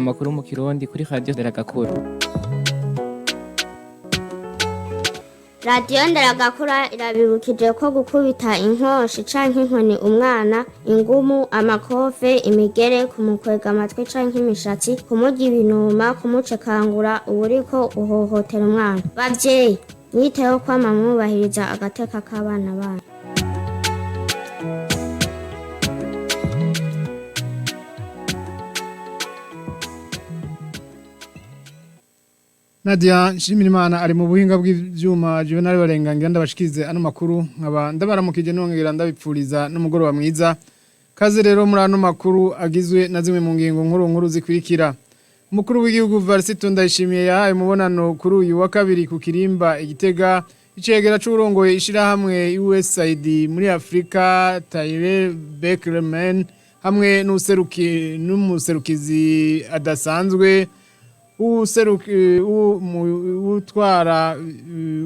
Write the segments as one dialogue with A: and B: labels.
A: Amakuru mu Kirundi kuri Radio Nderagakura.
B: Radio Nderagakura irabibukije ko gukubita inkoshi canke inkoni umwana, ingumu, amakofe, imigere, kumukwega amatwi canke imishatsi, kumurya ibinuma, kumucekangura uburiko uhohotera umwana. Bavyeyi, mwiteho kwama mwubahiriza agateka k'abana banyu.
C: Nadia Nshimirimana ari mu buhinga bw'ivyuma Juvenal Barengangira ndabashikize ano makuru nkaba ndabaramukije nongera ndabipfuriza n'umugoroba mwiza. Kaze rero muri ano makuru agizwe na zimwe mu ngingo nkuru zikurikira. Umukuru w'igihugu Varisito Ndayishimiye yahaye umubonano kuri uyu wa kabiri ku Kirimba Igitega icegera c'urongoye ishirahamwe USAID muri Afrika Tyrell Beckerman hamwe n'umuserukizi adasanzwe utwara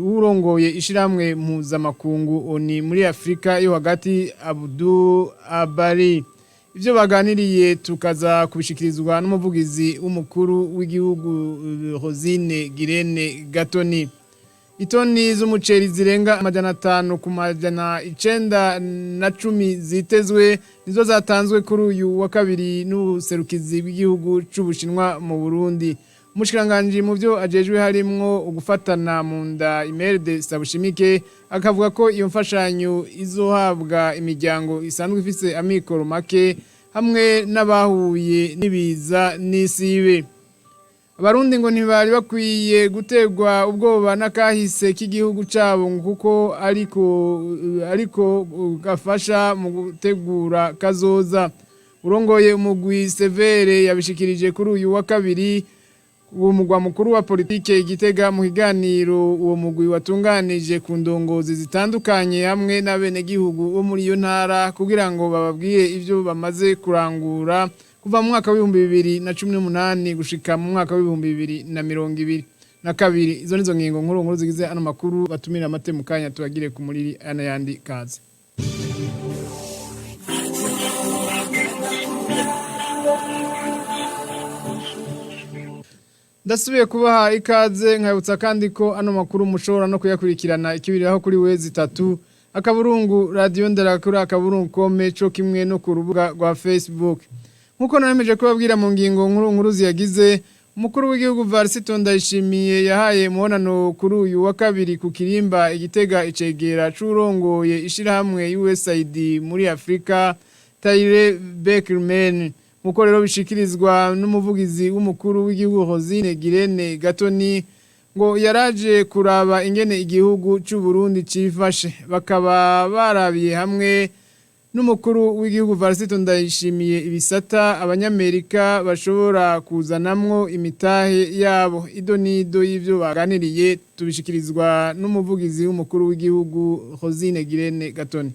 C: urongoye ishiramwe mpuzamakungu oni muri Afrika yo hagati Abdou Abari. Ivyo baganiriye tukaza kubishikirizwa n'umuvugizi w'umukuru w'igihugu Rosine Girene Gatoni. Itoni z'umuceri zirenga 500 ku 910 zitezwe nizo zatanzwe kuri uyu wa kabiri n'ubuserukizi bw'igihugu c'Ubushinwa mu Burundi. Umushikiranganje mu byo ajejwe harimwo ugufatana mu nda Imerde Sabushimike akavuga ko iyo mfashanyo izohabwa imiryango isanzwe ifise amikoro make hamwe n'abahuye nibiza n'isibe. Abarundi ngo ntibari bakwiye gutegwa ubwoba n'akahise k'igihugu cabo kuko ariko gafasha mu gutegura kazoza. Urongoye umugwi Severe yabishikirije kuri uyu wa kabiri uwo mugwa mukuru wa politike Igitega mu kiganiro uwo mugwi watunganije ku ndongozi zitandukanye hamwe n'abenegihugu bo muri iyo ntara kugira ngo bababwiye ivyo bamaze kurangura kuva mu mwaka wa 2018 gushika mu mwaka wa 2022. Izo nizo ngingo nkuru zigize ano makuru batumira amate mu kanya tubagire ku muriri ana yandi kaze. Ndasubiye kubaha ikaze nkayutsa kandi ko ano makuru mushobora no kuyakurikirana ikibiriraho kuri wezi 3 akaburungu Radio Nderagakura akaburungu kome co kimwe no ku rubuga rwa Facebook. Nkuko naremeje kubabwira mu ngingo nkuru ziyagize umukuru w'igihugu Varisito Ndayishimiye yahaye muhonano kuri uyu wa kabiri ku Kirimba Igitega icegera c'urongoye ishirahamwe USAID muri Afrika Tyrell Beckerman. Muko rero bishikirizwa n'umuvugizi w'umukuru w'igihugu Rosine Girene Gatoni ngo yaraje kuraba ingene igihugu c'u Burundi cifashe bakaba barabiye hamwe n'umukuru w'igihugu Varisito Ndayishimiye ibisata abanyamerika bashobora kuzanamwo imitahe yabo. Idonido y'ivyo baganiriye tubishikirizwa n'umuvugizi w'umukuru w'igihugu Rosine Girene Gatoni.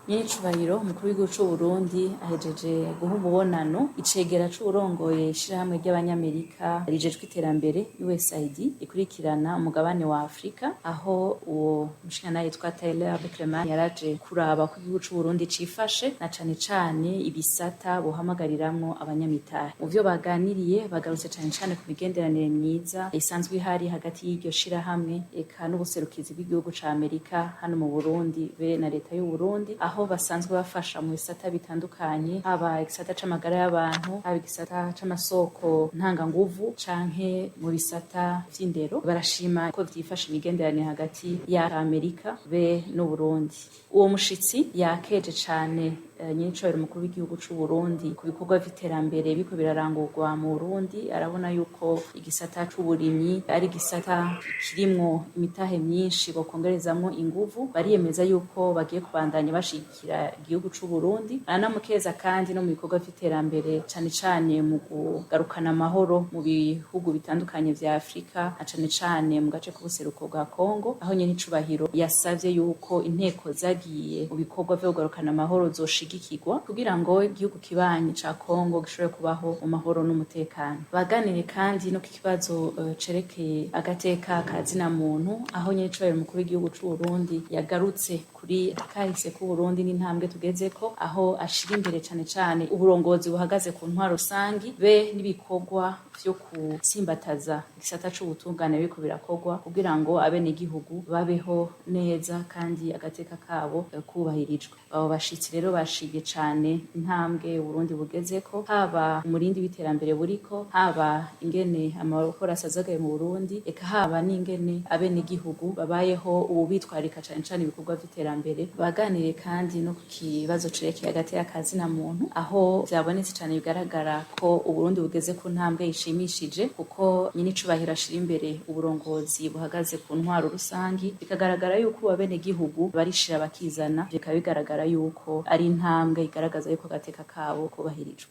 D: Nyicubahiro umukuru w'igihugu c'u Burundi ahejeje guha umubonano icegera c'urongoye ishirahamwe ry'abanyamerika rijejwe iterambere USAID ikurikirana umugabane wa Afrika aho uwo mushikana yitwa Tyrell Beckerman yaraje kuraba ko igihugu c'u Burundi cifashe na cane ibisata bohamagariramwo abanyamitahe. Mu vyo baganiriye bagarutse cane ku migenderanire myiza isanzwe ihari hagati y'iryo shirahamwe eka n'ubuserukizi bw'igihugu ca Amerika hano mu Burundi be na leta y'u Burundi aho basanzwe bafasha mu bisata bitandukanye haba igisata c'amagara y'abantu haba igisata c'amasoko ntanganguvu canke mu bisata vy'indero. Barashima ko vyifasha imigenderanire hagati ya Amerika be n'u Burundi. Uwo mushitsi yakeje cane nyicoro umukuru w'igihugu c'u Burundi ku bikorwa vy'iterambere biko birarangurwa mu Burundi. Arabona yuko igisata c'uburimyi ari gisata kirimwo imitahe myinshi bokongerezamwo inguvu. Bariyemeza yuko bagiye kubandanya bashikira igihugu c'u Burundi. Aranamukeza kandi no mu bikorwa vy'iterambere cane mu kugarukana amahoro mu bihugu bitandukanye vya Afrika cane mu gace k'ubuseruko bwa Kongo aho nyene icubahiro yasavye yuko inteko zagiye mu bikorwa vyo kugarukana amahoro zoshigikirwa kugira ngo igihugu kibanyi ca Kongo gishobore kubaho mu mahoro n'umutekano. Baganire kandi no kibazo cerekeye agateka kazina muntu aho nyene icubahiro umukuru w'igihugu c'u Burundi yagarutse kuri kahise ku Burundi n'intambwe tugezeko aho ashira imbere cane uburongozi buhagaze ku ntwaro rusangi be n'ibikorwa vyo kutsimbataza igisata c'ubutungane biko birakorwa kugira ngo abene igihugu babeho neza kandi agateka kabo kubahirijwe. Abo bashitsi rero bashigiye cane intambwe Burundi bugezeko, haba umurindi w'iterambere buriko, haba ingene amahoro asazagaye mu Burundi, eka haba n'ingene abene igihugu babayeho ubu bitwarika cane ibikorwa vy'iterambere. Baganiriye kandi no ku kibazo cerekeye agateka kazina muntu, aho vyabonetse cane bigaragara ko Uburundi bugeze ku ntambwe ishimishije, kuko nyine icubahiro ashira imbere uburongozi buhagaze ku ntwaro rusangi, bikagaragara yuko abene igihugu barishira bakizana, bikaba bigaragara yuko ari intambwe igaragaza yuko agateka kabo kubahirijwe.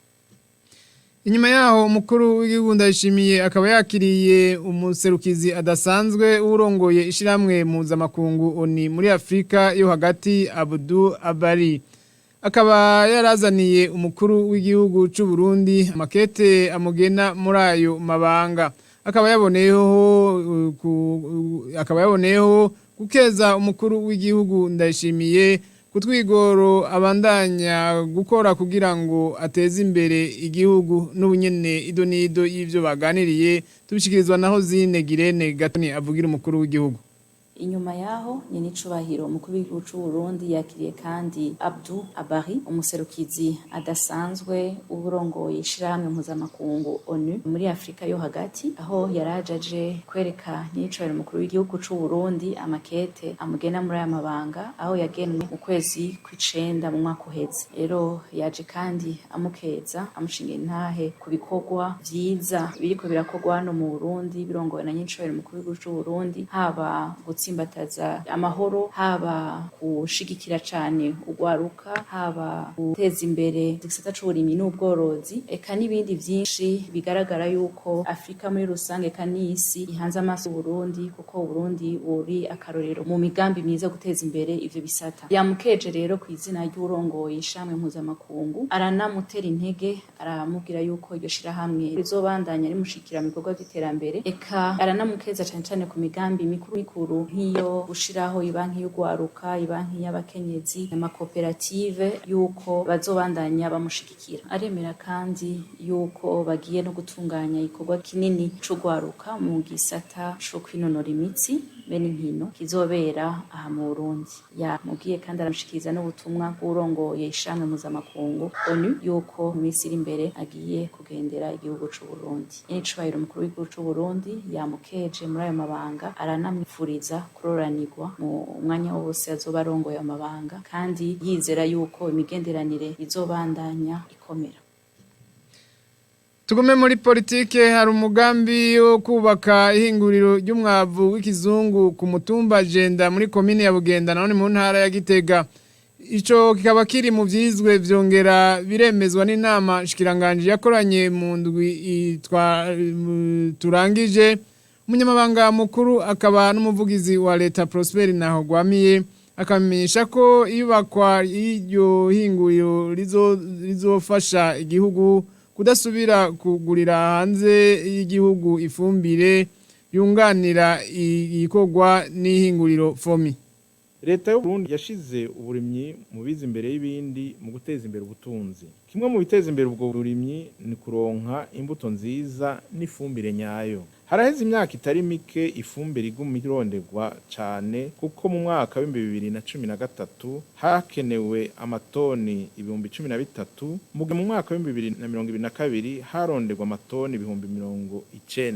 C: Inyuma yaho umukuru w'igihugu Ndayishimiye akaba yakiriye umuserukizi adasanzwe urongoye ishiramwe mpuzamakungu ONU muri Afrika yo hagati Abdou Abari. Akaba yarazaniye umukuru w'igihugu c'u Burundi amakete amugena muri ayo mabanga. Akaba yaboneyeho gukeza umukuru w'igihugu Ndayishimiye kutwigoro abandanya gukora kugira ngo ateze imbere igihugu n'ubunyene idonido y'ivyo baganiriye. Tubishikirizwa naho Zine Girene Gatoni avugira umukuru w'igihugu.
D: Inyuma yaho nyine icubahiro umukuru w'igihugu c'u Burundi yakiriye kandi Abdou Abari, umuserukizi adasanzwe uburongoye ishirahamwe mpuzamakungu ONU muri Afrika yo hagati, aho yarajaje kwereka n'icubahiro umukuru w'igihugu c'u Burundi amakete amugena muri aya mabanga, aho yagenwe mu kwezi kw'icenda mu mwaka uheze. Rero yaje kandi amukeza amushingira intahe ku bikorwa vyiza biriko birakorwa hano mu Burundi birongowe na nyicubahiro umukuru w'igihugu c'u Burundi, haba gutsimbataza amahoro, haba gushigikira cane ugwaruka, haba guteza imbere igisata c'uburimyi n'ubworozi, eka n'ibindi vyinshi bigaragara yuko Afrika muri rusange kandi isi ihanze amaso Burundi, kuko Burundi uri akarorero mu migambi myiza guteza imbere ivyo bisata. Yamukeje rero ku izina ry'urongoye ishamwe mpuzamakungu, aranamutera intege, aramubwira yuko iryo shirahamwe rizobandanya rimushikira mu bikorwa vy'iterambere, eka aranamukeza cane ku migambi mikuru nk'iyo gushiraho ibanki y'ugwaruka, ibanki y'abakenyezi, amakoperative, yuko bazobandanya bamushigikira. Aremera kandi yuko bagiye no gutunganya igikorwa kinini c'ugwaruka mu gisata co kwinonora imitsi bene inkino kizobera aha mu Burundi. Yamubwiye kandi aramushikiriza n'ubutumwa bw'urongoye ishamwe mpuzamakungu ONU yuko mu minsi iri imbere agiye kugendera igihugu c'u Burundi. N'icubahiro umukuru w'igihugu c'u Burundi yamukeje muri ayo mabanga, aranamwifuriza kuroranirwa mu mwanya wose azoba arongoye amabanga, kandi yizera yuko imigenderanire izobandanya ikomera.
C: Tugume muri politike, hari umugambi wo kubaka ihinguriro ry'umwavu w'ikizungu ku mutumba Jenda muri komine ya Bugenda naho ni mu ntara ya Gitega. Ico kikaba kiri mu vyizwe vyongera biremezwa n'inama shikiranganje yakoranye mu ndwi turangije. Umunyamabanga mukuru akaba n'umuvugizi wa leta Prosper Ntahogwamiye akamenyesha ko iyubakwa y'iryo hinguriro rizofasha igihugu kudasubira kugurira hanze y'igihugu ifumbire yunganira ikorwa n'ihinguriro FOMI.
E: Leta y'u Burundi yashize uburimyi mu biza imbere y'ibindi mu guteza imbere ubutunzi. Kimwe mu biteza imbere ubwo burimyi ni kuronka imbuto nziza n'ifumbire nyayo. Haraheze imyaka itari mike ifumbire iguma ironderwa cane, kuko mu mwaka wa 2013 hakenewe amatoni 13,000, mu mwaka wa 2022 haronderwa amatoni 90,000.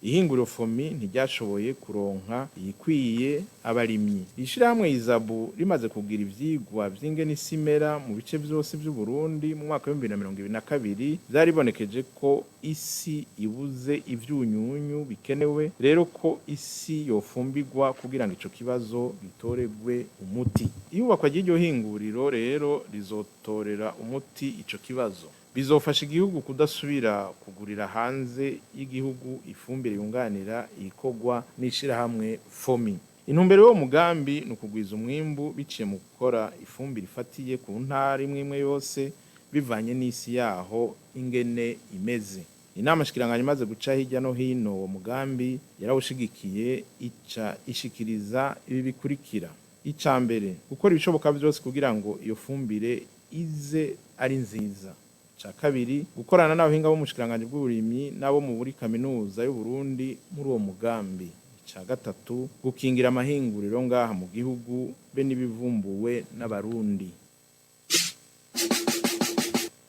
E: Ihinguriro FOMI ntiryashoboye kuronka ikwiye abarimyi. Ishirahamwe Izabu rimaze kugira ivyigwa vy'ingene isimera mu bice byose by'u Burundi mu mwaka wa 2022 byaribonekeje ko isi ibuze ivyunyunyu bikenewe, rero ko isi yofumbirwa kugira ngo ico kibazo gitoregwe umuti. Iyubakwa ry'iryo hinguriro rero rizotorera umuti ico kibazo. Bizofasha igihugu kudasubira kugurira hanze y'igihugu ifumbire yunganira ikorwa n'ishirahamwe FOMI. Intumbero yo mugambi no kugwiza umwimbu biciye mu gukora ifumbire ifatiye ku ntara imwe yose bivanye n'isi yaho ingene imeze. Inama shikiranganje imaze guca hirya no hino uwo mugambi yarawushigikiye ica ishikiriza ibi bikurikira. icambere gukora ibishoboka byose kugira ngo iyo fumbire ize ari nziza. Ca kabiri gukorana n'abahinga bo mu bushikiranganje bw'uburimyi nabo mu buri kaminuza y'u Burundi muri uwo mugambi. Ca gatatu gukingira amahinguriro ngaha mu gihugu be n'ibivumbuwe n'abarundi.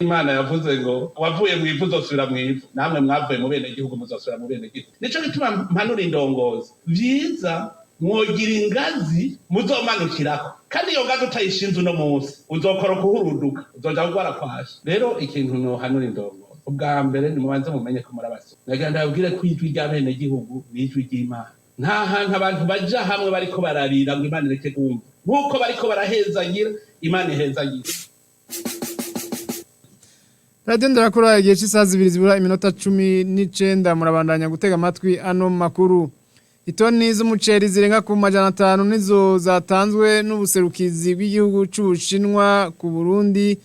F: Imana yavuze ngo wavuye mu ivu uzosubira mu ivu, namwe mwavuye mu bene gihugu muzosubira mu bene gihugu. Nico bituma mpanura indongozi vyiza mwogira ingazi muzomanukirako, kandi iyo ngazi utayishinze uno munsi uzokora kuhuruduka, uzoja kugwara kwashi. Rero ikintu nohanura indongozi, ubwa mbere nimubanze mumenye ko murabasoma, nagira ndababwire ko ijwi rya bene gihugu ni ijwi ry'Imana. Nta hantu abantu baja hamwe bariko bararira ngo Imana ireke kumva, nk'uko bariko barahezagira Imana ihezagira.
C: Radio Ndarakura igihe cy'isaha 2 zibura iminota 19 murabandanya gutega amatwi ano makuru. Itoni z'umuceri zirenga ku 500 nizo zatanzwe n'ubuserukizi bw'igihugu c'Ubushinwa ku Burundi,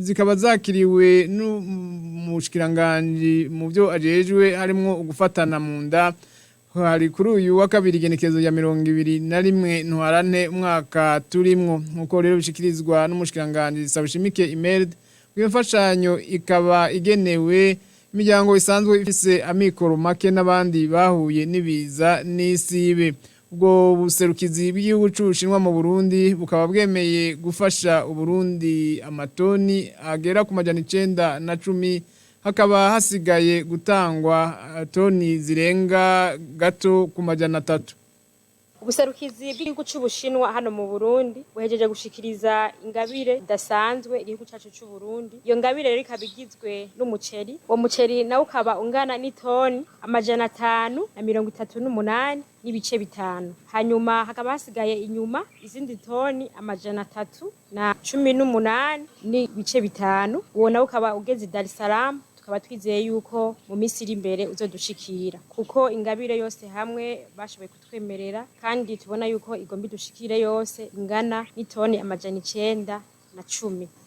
C: zikaba zakiriwe n'umushikiranganje mu byo ajejwe harimo ugufatana mu nda. Hari kuri uyu wa kabiri igenekerezo ya 21 ntwarante umwaka turimwo, nkuko rero bishikirizwa n'umushikiranganje Sabishimike Imelda. Imfashanyo ikaba igenewe imiryango isanzwe ifise amikoro make n'abandi bahuye n'ibiza n'isibe. Ubwo buserukizi bw'igihugu c'Ubushinwa mu Burundi bukaba bwemeye gufasha Uburundi amatoni agera ku 910, hakaba hasigaye gutangwa toni zirenga gato ku 300.
G: Ubuserukizi bw'igihugu c'Ubushinwa hano mu Burundi buhejeje gushikiriza ingabire idasanzwe igihugu cacu c'u Burundi. Iyo ngabire rero ikabigizwe n'umuceri. Uwo muceri nawo ukaba ungana n'itoni 538 n'ibice 5. Hanyuma hakaba hasigaye inyuma izindi toni 318 n'ibice 5. Uwo nawo ukaba ugeze Dar es Salaam. Tukaba twizeye yuko mu minsi iri imbere uzodushikira, kuko ingabire yose hamwe bashoboye kutwemerera, kandi tubona yuko igomba idushikire yose ingana n'itoni 910.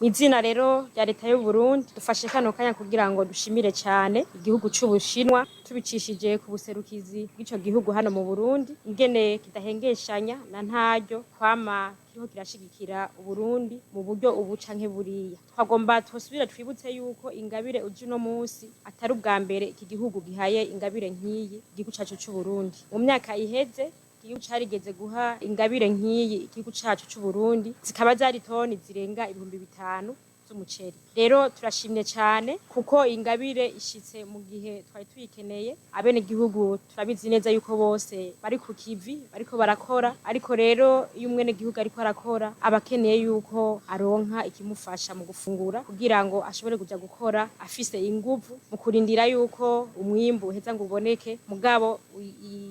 G: Mw'izina rero rya leta y'u Burundi dufashe kano kanya kugira ngo dushimire cyane igihugu c'Ubushinwa tubicishije ku buserukizi bw'ico gihugu hano mu Burundi, ingene kidahengeshanya na ntaryo kwama kiriho kirashigikira Uburundi mu buryo ubu canke buriya. Twagomba twosubira twibutse yuko ingabire uje no munsi atari ubwa mbere iki gihugu gihaye ingabire nk'iyi igihugu cacu c'u Burundi. Mu myaka iheze igihugu carigeze guha ingabire nk'iyi igihugu cacu c'u Burundi, zikaba zari toni zirenga 5,000 z'umuceri. Rero turashimye cyane kuko ingabire ishitse mu gihe twari tuyikeneye. Abene gihugu turabizi neza yuko bose bari ku kivi bariko barakora, ariko rero iyo umwene gihugu ariko arakora abakeneye yuko aronka ikimufasha mu gufungura kugira ngo ashobore kuja gukora afise inguvu mu kurindira yuko umwimbu uheza ngo uboneke. Mugabo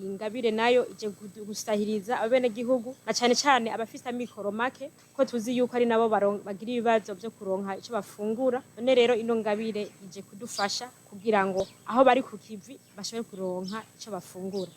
G: ingabire nayo ije gusahiriza abene gihugu na cyane cyane abafise amikoro make, ko tuzi yuko ari nabo bagira ibibazo byo kuronka ico bafungura. None rero ino ngabire ije kudufasha kugira ngo aho bari ku kivi bashobore kuronka ico bafungura.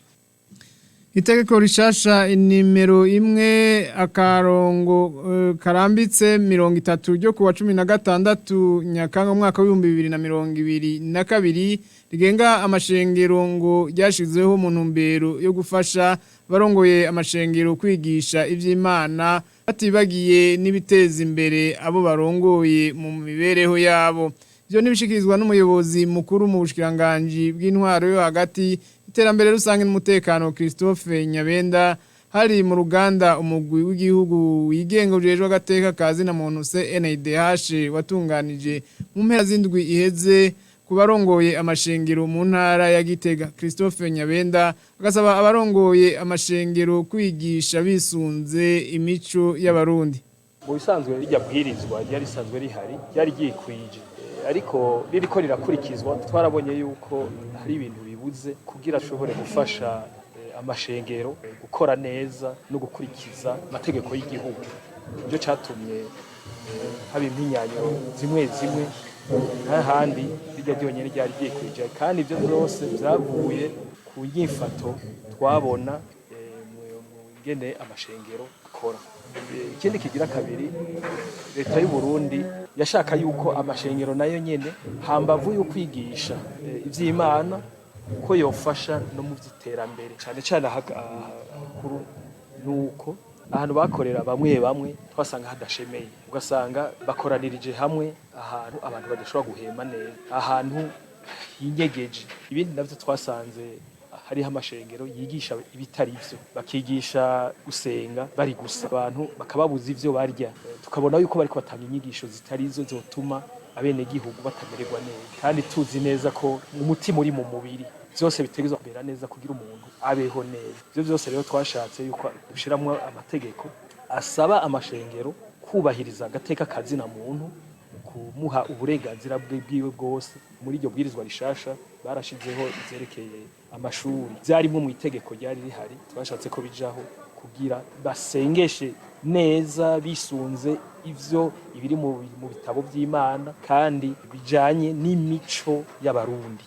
C: Itegeko rishasha inimero 1 akarongo karambitse 30 ryo kuwa 16 Nyakanga mwaka wa 2022 rigenga amashengero ngo ryashizweho mu ntumbero yo gufasha barongoye amashengero kwigisha ivy'Imana batibagiye n'ibiteza imbere abo barongoye mu mibereho yabo. Ivyo nibishikirizwa n'umuyobozi mukuru mu bushikiranganje bw'intwaro yo hagati, iterambere rusange n'umutekano Christophe Nyabenda hari mu ruganda umugwi w'igihugu wigenga ujejwe agateka kazi na muntu CNDH watunganije mu mpera z'indwi iheze kubarongoye amashengero mu ntara ya Gitega. Christophe Nyabenda agasaba abarongoye amashengero kwigisha bisunze imico y'abarundi.
H: Mu bisanzwe rijya bwirizwa ryari risanzwe rihari, ryari gikwije, ariko ririko rirakurikizwa. Twarabonye yuko hari ibintu bibuze kugira ashobore gufasha amashengero gukora neza no gukurikiza amategeko y'igihugu. Ibyo catumye haba impinyanyo zimwe hahandi rijya ryonyene ryari gikwije, kandi ibyo byose byavuye ku nyifato twabona mu ngene amashengero akora. Ikindi kigira kabiri, leta y'u Burundi yashaka yuko amashengero nayo nyene hambavu yo kwigisha ivy'Imana ko yofasha no mu vy'iterambere, cyane cyane hakuru nuko ahantu bakorera bamwe twasanga hadashemeye, ugasanga bakoranirije hamwe ahantu abantu badashobora guhema neza, ahantu hinyegeje. Ibindi navyo twasanze hariho amashengero yigisha ibitari ivyo, bakigisha gusenga bari gusa, abantu bakababuza ivyo barya. Tukabona yuko bariko batanga inyigisho zitari izo zotuma abenegihugu batamererwa neza, kandi tuzi neza ko umutima uri mu mubiri byose bitegerezwa kubera neza kugira umuntu abeho neza. Ivyo byose rero twashatse yuko dushiramwo amategeko asaba amashengero kubahiriza agateka kazina muntu, kumuha uburenganzira bwiwe bwose. Muri iryo bwirizwa rishasha barashizeho izerekeye amashuri byarimo mu itegeko ryari rihari, twashatse ko bijaho kugira basengeshe neza bisunze ivyo ibiri mu bitabo by'Imana kandi bijanye n'imico y'abarundi.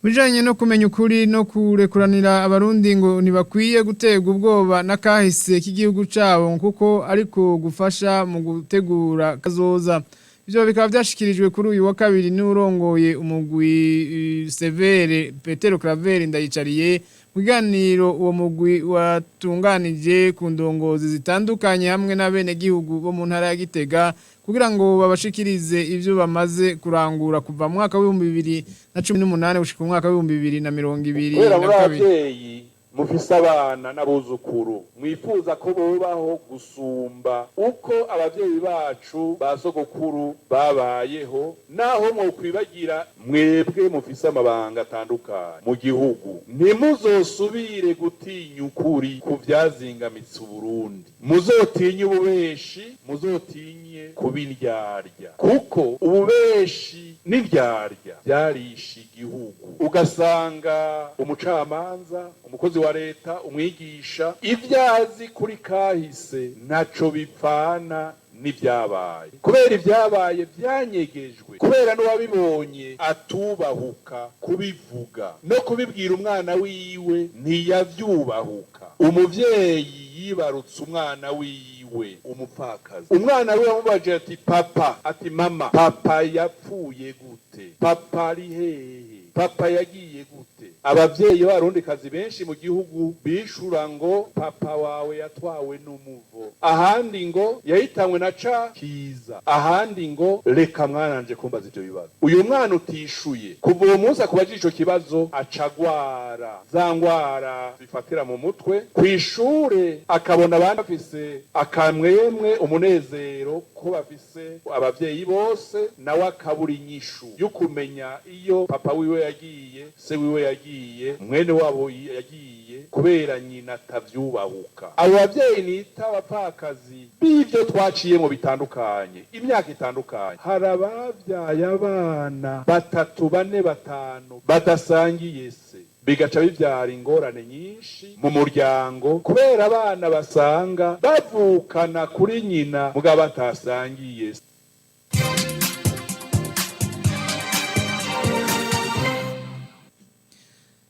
C: Bijanye no kumenya ukuri no kurekuranira abarundi ngo ntibakwiye guterwa ubwoba n'akahise k'igihugu cabo kuko ariko gufasha mu gutegura kazoza. Ivyo bikaba byashikirijwe kuri uyu wa kabiri n'urongoye umugwi Severe Petero Claver Ndayicariye mu biganiro uwo mugwi watunganije ku ndongozi zitandukanye hamwe n'abenegihugu bo mu ntara ya Gitega kugira ngo babashikirize ivyo bamaze kurangura kuva mu mwaka wa 2018 gushika mu mwaka wa 2022.
I: Mufise abana n'abuzukuru mwifuza ko bobaho gusumba uko abavyeyi bacu basogokuru babayeho, naho mwokwibagira mwebwe mufise amabanga atandukanye mu gihugu. Ntimuzosubire gutinya ukuri ku vyazingamitse Uburundi, muzotinye ububeshi, muzotinye kubindyarya, kuko ububeshi n'indyarya byarishe igihugu. Ugasanga umucamanza, umukozi wa leta, umwigisha, ivyazi kuri kahise ntaco bipfana n'ivyabaye, kubera ivyabaye vyanyegejwe, kubera n'uwabibonye atubahuka kubivuga no kubibwira umwana wiwe ntiyavyubahuka. Umuvyeyi yibarutse umwana wiwe umupfakazi, umwana wiwe amubaje ati papa, ati mama, papa yapfuye gute? Papa ari hehe? Papa yagiye gute? Abavyeyi b'Abarundikazi benshi mu gihugu bishura ngo papa wawe yatwawe n'umuvo, ahandi ngo yahitanywe na Kiza, ahandi ngo reka mwananje kumbaza ivyo bibazo. Uyu mwana utishuye kuva uwo munsi akubaje ico kibazo acagwara za ngwara zifatira mu mutwe, kwishure akabona abandi bafise akamwemwe umunezero ko bafise abavyeyi bose, nawe akabura inyishu y'ukumenya iyo papa wiwe yagiye, se wiwe yagiye, mwene wabo yagiye, kubera nyina atavyubahuka. Abo bavyeyi nita abapfakazi b'ivyo twaciyemo bitandukanye, imyaka itandukanye. Hari abavyaye abana 3, 4, 5 badasangiye se, bigaca bivyara ingorane nyinshi mu muryango, kubera abana basanga bavukana kuri nyina mugabo batasangiye se.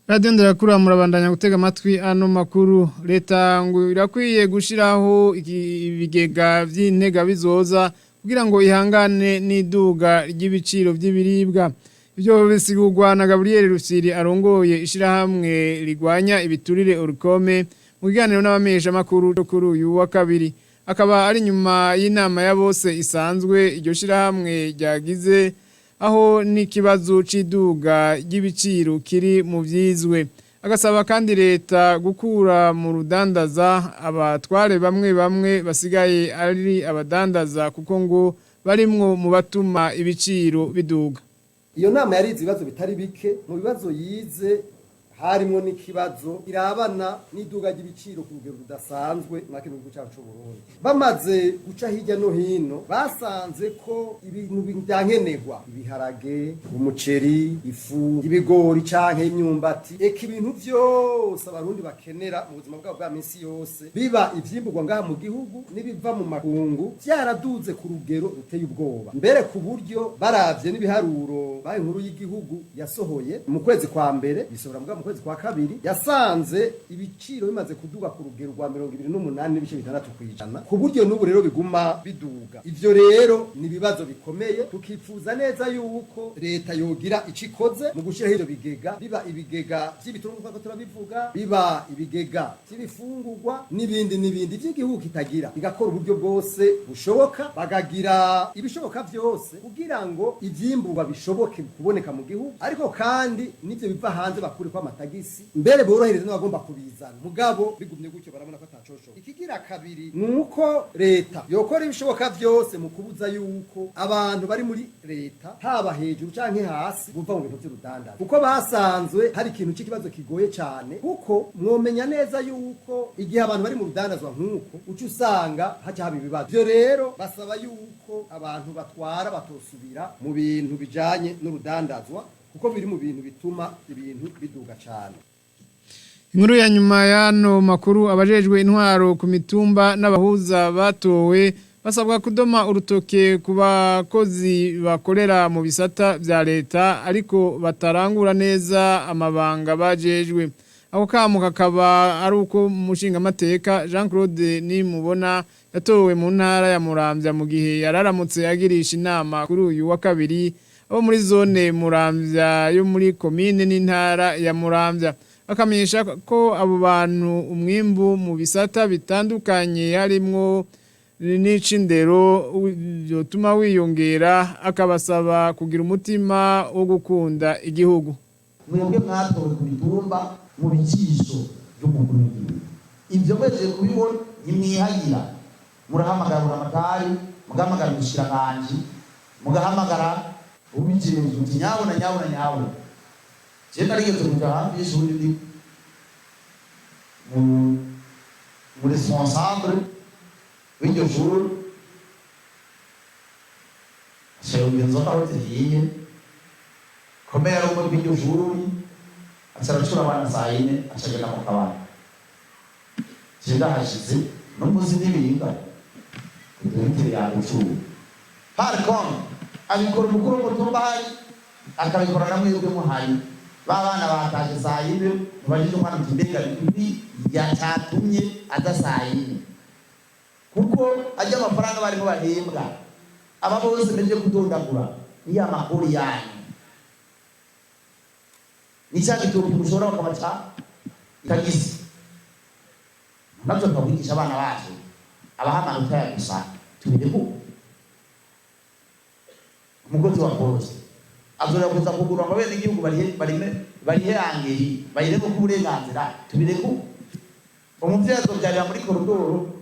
C: Radio Ndakura murabandanya gutega amatwi ano makuru. Leta ngo irakwiye gushiraho ibigega vy'intega bizoza kugira ngo ihangane n'iduga ry'ibiciro vy'ibiribwa. Ivyo bisigurwa na Gabriel Rusiri arongoye ishirahamwe rigwanya ibiturire Orukome mu biganiro n'abamesha makuru kuri uyu wa kabiri. Akaba ari nyuma y'inama ya bose isanzwe iryo shirahamwe ryagize aho n'ikibazo c'iduga ry'ibiciro kiri mu vyizwe. Agasaba kandi leta gukura mu rudandaza abatware bamwe basigaye ari abadandaza kuko ngo barimwo mu batuma ibiciro biduga.
J: Iyo nama yari ibibazo bitari bike, mu bibazo yize harimo n'ikibazo irabana n'iduga ry'ibiciro ku rugero rudasanzwe na kino gihugu cyacu Burundi. Bamaze guca hirya no hino basanze ko ibintu byankenerwa, ibiharage, umuceri, ifu, ibigori canke imyumbati, eka ibintu vyose abarundi bakenera mu buzima bwabo bwa minsi yose, biba ivyimburwa ngaha mu gihugu nibiva mu makungu, byaraduze ku rugero ruteye ubwoba. Mbere ku buryo baravye n'ibiharuro bayi nkuru y'igihugu yasohoye mu kwezi kwa mbere, bisobora mu kwezi kwa kabiri yasanze ibiciro bimaze kuduga ku rugero rwa 28.6% ku buryo n'ubu rero biguma biduga. Ivyo rero ni ibibazo bikomeye, tukifuza neza yuko leta yogira icikoze mu gushira ivyo bigega, biba ibigega by'ibitungwa ko turabivuga, biba ibigega by'ibifungurwa n'ibindi by'igihugu kitagira, bigakora uburyo bwose bushoboka, bagagira ibishoboka byose kugira ngo ivyimburwa bishoboke kuboneka mu gihugu, ariko kandi n'ivyo biva hanze bakuri kwa amatagisi mbere borohereza n'abagomba kubizana. Mugabo bigumye gutyo barabona ko atacosho. Ikigira kabiri nuko leta yokora ibishoboka byose mu kubuza yuko abantu bari muri leta haba hejuru canke hasi buva mu bintu by'urudanda, kuko basanzwe hari ikintu cy'ikibazo kigoye cyane, kuko mwomenya neza yuko igihe abantu bari mu rudandazwa nk'uko uca usanga haca haba ibibazo. Byo rero basaba yuko abantu batwara batosubira mu bintu bijanye n'urudandazwa, kuko biri mu bintu bituma ibintu biduga cyane.
C: Inkuru ya nyuma y'ano makuru, abajejwe intwaro ku mitumba n'abahuza batowe basabwa kudoma urutoke ku bakozi bakorera mu bisata vya leta ariko batarangura neza amabanga bajejwe. Ako kamo kakaba ari uko umushingamateka Jean Claude Nimubona yatowe mu ntara ya Muramvya mu gihe yararamutse yagirisha inama kuri uyu wa kabiri abo muri zone Muramvya yo muri komine n'intara ya Muramvya. Akamenyesha ko abo bantu umwimbu mu bisata bitandukanye harimwo n'icindero yotuma wiyongera, akabasaba kugira umutima wo gukunda igihugu.
K: Mwebwe mwatowe ku mitumba mu bicisho by'umukuru w'igihugu, ivyo mweje kubibona ntimwihagira, murahamagara buramatari, mugahamagara umushikiranganji, mugahamagara ubijejwe uti nyabona. Je narigeze kuja hafi y'ishuri ndi mu responsable w'iryo shuri, ashobora inzoka aho zihiye komera rumwe rw'iryo shuri, acaracura abana saa yine acagenda mu kabana. Je ndahashize n'umuzi n'ibinga kuduhitire yagucura. Par contre abikora umukuru w'umutumba hari, akabikora namwe y'ubwe muhari, babana bataje saa yine ntibajije umwana uti mbega bibi yacatumye aza saa yine, kuko ajya amafaranga barimo bahembwa aba bose meje kudondagura niya makuru yanyu nicyagituruka umushora bakabaca itagisi. Nabyo twabigisha abana bacu abahamanutse ya gusa tubireho umugozi wa polisi azora kuza kugura abene igihugu bari angeri bayire ko uburenganzira tubireko. Umuvyeyi azobyarira muri koridoro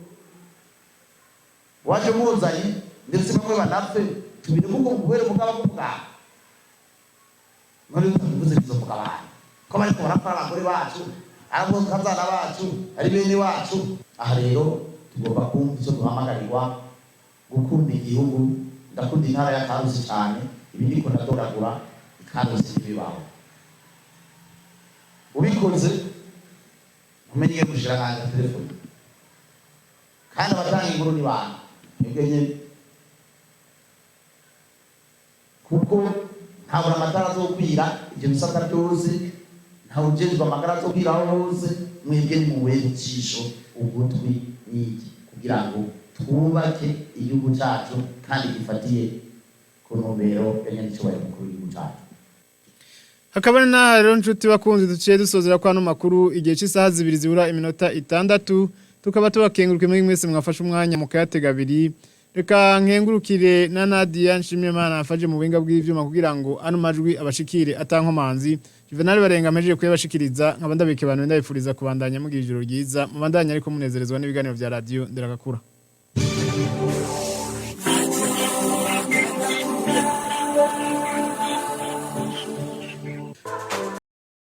K: waje muzanye ndetse bamwe banapfe tubireko ko kubera mugaba kuvuga muri tuvuze kizo mugaba ko bari korapfa abagore bacu abo kazana bacu ari bene wacu. Aha rero tugomba kumva icyo duhamagarirwa gukunda igihugu. Ndakunda intara ya Karusi cyane, ibindi ko ndadoragura ikarusi bibaho. Ubikoze umenye gushira hanga telefone kandi abatanga inkuru ni bana ngegenye, kuko ntabura amatara zo kwira ibyo bisata byose, nta ujejwe amagara zo kwira hose. Mwebwe ni muwe gucisho ugutwi n'iki kugira ngo twubake igihugu cyacu kandi gifatiye ku ntumbero ya nyacyo mukuru w'igihugu cyacu.
C: Hakaba na rero nshuti bakunzi duciye dusozera kwa no makuru igihe cy'isaha 2 zibura iminota 6, tukaba tubakenguruke muri mwese mwafashe umwanya mukayatega abiri. Reka nkengurukire na Nadia Nshimiyimana afaje mu binga bw'ivyuma kugira ngo ano majwi abashikire atankomanzi. Juvenal Barenga ameje kuyabashikiriza nkaba ndabike abantu ndabifuriza kubandanya mugira ijoro ryiza, mubandanya ariko munezerezwa n'ibiganiro vya radio Nderakakura.